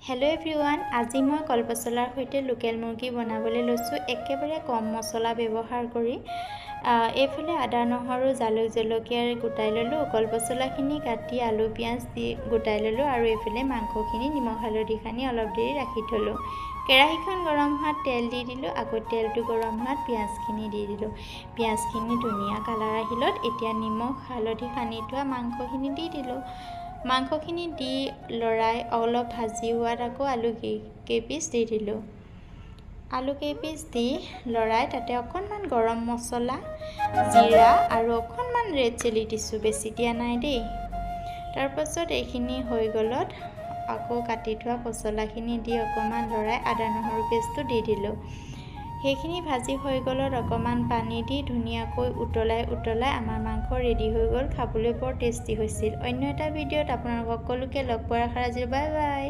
hello everyone আজি মই কলপচলাৰ সৈতে লোকেল মুৰ্গী বনাবলৈ লৈছোঁ একেবাৰে কম মছলা ব্যৱহাৰ কৰি এইফালে আদা নহৰু জালুক জলকীয়া গুটাই ললোঁ কলপচলাখিনি কাটি আলু পিয়াজ দি গুটাই ললোঁ আৰু এইফালে মাংসখিনি নিমখ হালধি সানি অলপ দেৰি ৰাখি থলোঁ কেৰাহীখন গৰম হোৱাত তেল দি দিলোঁ আকৌ তেলটো গৰম হোৱাত পিয়াজখিনি দি দিলোঁ পিয়াজখিনি ধুনীয়া কালাৰ আহিলত এতিয়া নিমখ হালধি সানি থোৱা মাংসখিনি দি দিলোঁ মাংসখিনি দি লৰাই অলপ ভাজি হোৱাত আকৌ আলু কেইপিচ দি দিলোঁ আলু কেইপিচ দি লৰাই তাতে অকণমান গৰম মছলা জিৰা আৰু অকণমান ৰেড চিলি দিছোঁ বেছি দিয়া নাই দেই তাৰপাছত এইখিনি হৈ গলত আকৌ কাটি থোৱা পচলাখিনি দি অকণমান লৰাই আদা নহৰু পেষ্টটো দি দিলোঁ সেইখিনি ভাজি হৈ গলত অকণমান পানী দি ধুনীয়াকৈ উতলাই আমাৰ মাংস ৰেডি হৈ গ'ল খাবলৈ বৰ টেষ্টি হৈছিল অন্য এটা ভিডিঅ'ত আপোনালোক সকলোকে লগ পোৱাৰ আশা ৰাখিলোঁ বাই বাই